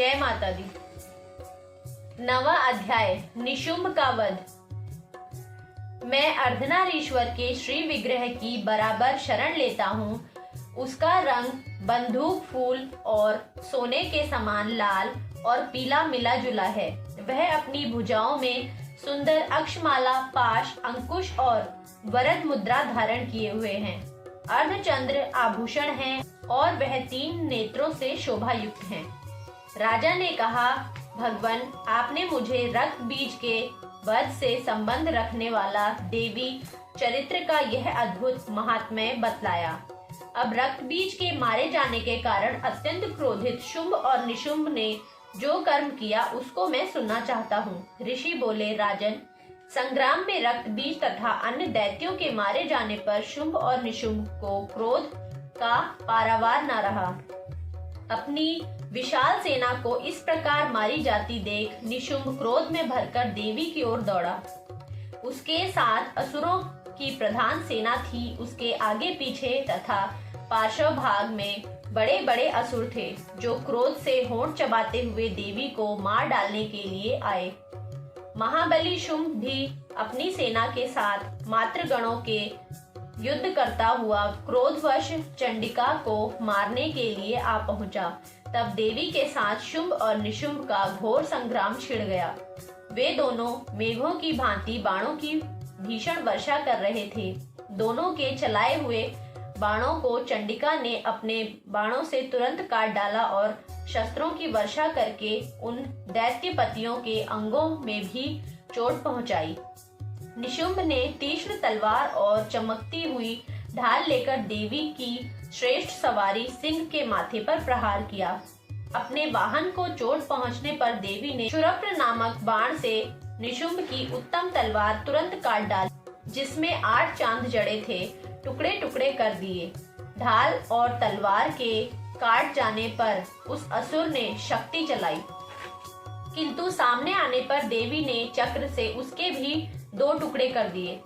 जय माता दी। नवा अध्याय, निशुंभ का वध। मैं अर्धनारीश्वर के श्री विग्रह की बराबर शरण लेता हूँ। उसका रंग बंदूक फूल और सोने के समान लाल और पीला मिला जुला है। वह अपनी भुजाओं में सुंदर अक्षमाला, पाश, अंकुश और वरद मुद्रा धारण किए हुए हैं। अर्धचंद्र आभूषण हैं और वह 3 नेत्रों से शोभा युक्त हैं। राजा ने कहा, भगवान, आपने मुझे रक्त बीज के वध से संबंध रखने वाला देवी चरित्र का यह अद्भुत महात्म्य बतलाया। अब रक्त बीज के मारे जाने के कारण अत्यंत क्रोधित शुंभ और निशुंभ ने जो कर्म किया उसको मैं सुनना चाहता हूँ। ऋषि बोले, राजन, संग्राम में रक्त बीज तथा अन्य दैत्यों के मारे जाने पर शुंभ और निशुंभ को क्रोध का पारावार न रहा। अपनी विशाल सेना को इस प्रकार मारी जाती देख निशुंभ क्रोध में भरकर देवी की ओर दौड़ा। उसके साथ असुरों की प्रधान सेना थी। उसके आगे पीछे तथा पार्श्व भाग में बड़े बड़े असुर थे, जो क्रोध से होंठ चबाते हुए देवी को मार डालने के लिए आए। महाबली शुंभ भी अपनी सेना के साथ मातृगणों के युद्ध करता हुआ क्रोधवश चंडिका को मारने के लिए आ पहुंचा। तब देवी के साथ शुंभ और निशुंभ का घोर संग्राम छिड़ गया। वे दोनों मेघों की भांति बाणों की भीषण वर्षा कर रहे थे। दोनों के चलाए हुए बाणों को चंडिका ने अपने बाणों से तुरंत काट डाला और शस्त्रों की वर्षा करके उन दैत्यपतियों के अंगों में भी चोट पहुंचाई। निशुंभ ने तीक्ष्ण तलवार और चमकती हुई ढाल लेकर देवी की श्रेष्ठ सवारी सिंह के माथे पर प्रहार किया। अपने वाहन को चोट पहुंचने पर देवी ने क्षुरप्र नामक बाण से निशुंभ की उत्तम तलवार तुरंत काट डाली, जिसमें 8 चांद जड़े थे, टुकड़े टुकड़े कर दिए। ढाल और तलवार के काट जाने पर उस असुर ने शक्ति चलाई, किंतु सामने आने पर देवी ने चक्र से उसके भी 2 टुकड़े कर दिए।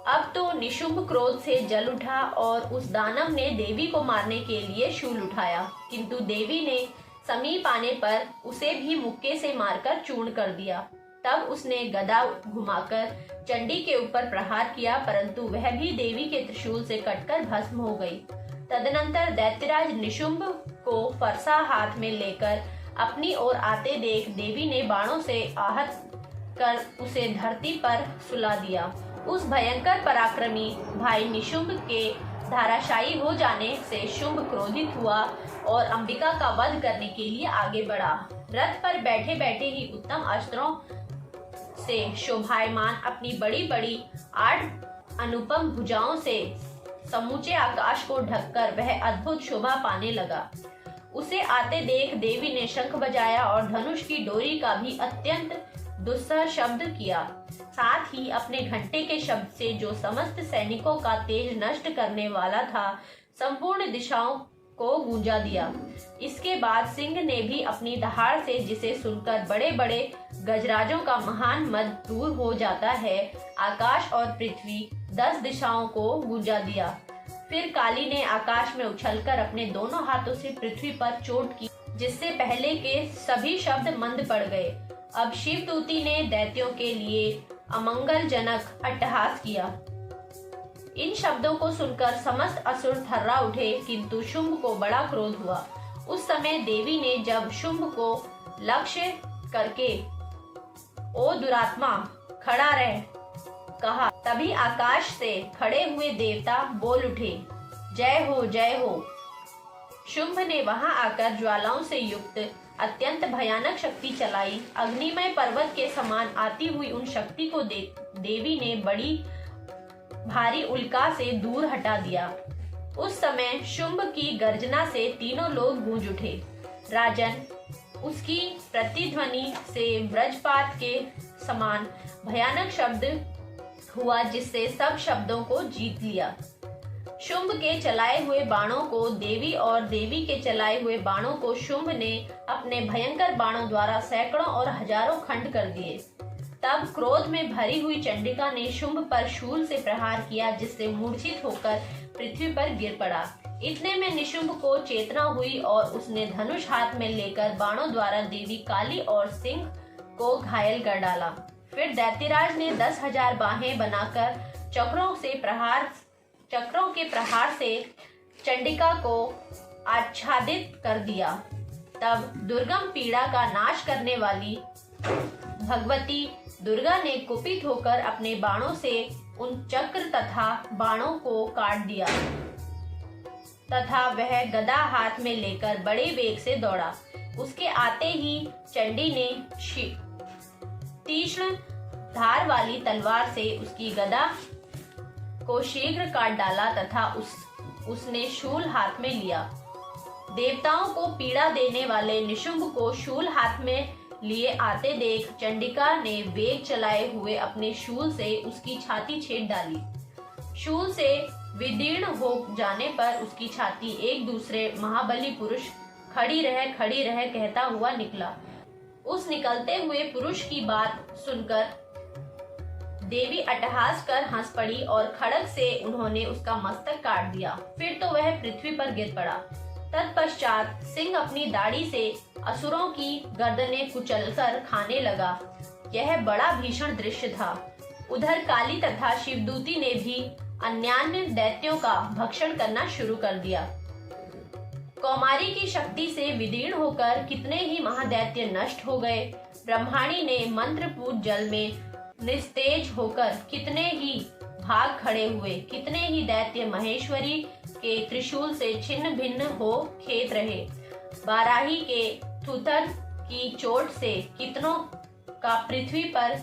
अब तो निशुंभ क्रोध से जल उठा और उस दानव ने देवी को मारने के लिए शूल उठाया, किंतु देवी ने समीप आने पर उसे भी मुक्के से मारकर चूर्ण कर दिया। तब उसने गदा घुमाकर चंडी के ऊपर प्रहार किया, परंतु वह भी देवी के त्रिशूल से कटकर भस्म हो गई। तदनंतर दैत्यराज निशुंभ को फरसा हाथ में लेकर अपनी ओर आते देख देवी ने बाणों से आहत कर उसे धरती पर सुला दिया। उस भयंकर पराक्रमी भाई निशुंभ के धाराशायी हो जाने से शुंभ क्रोधित हुआ और अंबिका का वध करने के लिए आगे बढ़ा। रथ पर बैठे बैठे ही उत्तम अस्त्रों से शोभायमान अपनी बड़ी बड़ी 8 अनुपम भुजाओं से समूचे आकाश को ढककर वह अद्भुत शोभा पाने लगा। उसे आते देख देवी ने शंख बजाया और धनुष की डोरी का भी अत्यंत दुस्सह शब्द किया। साथ ही अपने घंटे के शब्द से, जो समस्त सैनिकों का तेज नष्ट करने वाला था, संपूर्ण दिशाओं को गूंजा दिया। इसके बाद सिंह ने भी अपनी दहाड़ से, जिसे सुनकर बड़े बड़े गजराजों का महान मद दूर हो जाता है, आकाश और पृथ्वी 10 दिशाओं को गूंजा दिया। फिर काली ने आकाश में उछलकर अपने दोनों हाथों से पृथ्वी पर चोट की, जिससे पहले के सभी शब्द मंद पड़ गए। अब शिवदूती ने दैत्यों के लिए अमंगलजनक अट्टहास किया। इन शब्दों को सुनकर समस्त असुर थर्रा उठे, किंतु शुंभ को बड़ा क्रोध हुआ। उस समय देवी ने जब शुंभ को लक्ष्य करके, ओ दुरात्मा, खड़ा रह, कहा, तभी आकाश से खड़े हुए देवता बोल उठे, जय हो, जय हो। शुंभ ने वहां आकर ज्वालाओं से युक्त अत्यंत भयानक शक्ति चलाई। अग्निमय पर्वत के समान आती हुई उन शक्ति को देवी ने बड़ी भारी उल्का से दूर हटा दिया। उस समय शुंभ की गर्जना से तीनों लोग गूंज उठे। राजन, उसकी प्रतिध्वनि से वज्रपात के समान भयानक शब्द हुआ, जिससे सब शब्दों को जीत लिया। शुंभ के चलाए हुए बाणों को देवी और देवी के चलाए हुए बाणों को शुंभ ने अपने भयंकर बाणों द्वारा सैकड़ों और हजारों खंड कर दिए। तब क्रोध में भरी हुई चंडिका ने शुंभ पर शूल से प्रहार किया, जिससे मूर्छित होकर पृथ्वी पर गिर पड़ा। इतने में निशुंभ को चेतना हुई और उसने धनुष हाथ में लेकर बाणों द्वारा देवी काली और सिंह को घायल कर डाला। फिर दैत्यराज ने 10,000 बाहें बनाकर चक्रों के प्रहार से चंडिका को आच्छादित कर दिया। तब दुर्गम पीड़ा का नाश करने वाली भगवती दुर्गा ने कुपित होकर अपने बाणों से उन चक्र तथा बाणों को काट दिया तथा वह गदा हाथ में लेकर बड़े वेग से दौड़ा। उसके आते ही चंडी ने तीक्ष्ण धार वाली तलवार से उसकी गदा को शीघ्र काट डाला तथा उसने शूल हाथ में लिया। देवताओं को पीड़ा देने वाले निशुंभ को शूल हाथ में लिए आते देख चंडिका ने वेग चलाए हुए अपने शूल से उसकी छाती छेद डाली। शूल से विदीर्ण हो जाने पर उसकी छाती एक दूसरे महाबली पुरुष खड़ी रह कहता हुआ निकला। उस निकलते हुए पुरुष की बात सुनकर देवी अट्टहास कर हंस पड़ी और खड़ग से उन्होंने उसका मस्तक काट दिया। फिर तो वह पृथ्वी पर गिर पड़ा। तत्पश्चात सिंह अपनी दाढ़ी से असुरों की गर्दनें कुचलकर खाने लगा। यह बड़ा भीषण दृश्य था। उधर काली तथा शिवदूती ने भी अन्यान्य दैत्यों का भक्षण करना शुरू कर दिया। कौमारी की शक्ति से विदीर्ण होकर कितने ही महादैत्य नष्ट हो गए। ब्रह्माणी ने मंत्रपूत जल में निस्तेज होकर कितने ही भाग खड़े हुए। कितने ही दैत्य महेश्वरी के त्रिशूल से छिन्न भिन्न हो खेत रहे। बाराही के थुथर की चोट से कितनों का पृथ्वी पर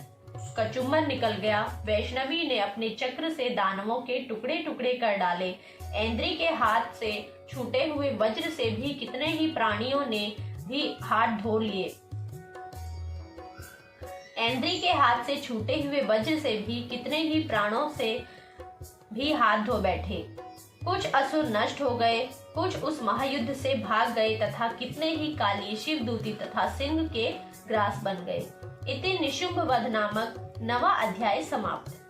कचुम्बन निकल गया। वैष्णवी ने अपने चक्र से दानवों के टुकड़े टुकड़े कर डाले। ऐन्द्री के हाथ से छूटे हुए वज्र से भी कितने ही प्राणियों ने भी हाथ धो लिए। ऐन्द्री के हाथ से छूटे हुए वज्र से भी कितने ही प्राणों से भी हाथ धो बैठे। कुछ असुर नष्ट हो गए, कुछ उस महायुद्ध से भाग गए तथा कितने ही काली शिवदूती तथा सिंह के ग्रास बन गए। इति निशुंभ वध नामक 9वां अध्याय समाप्त।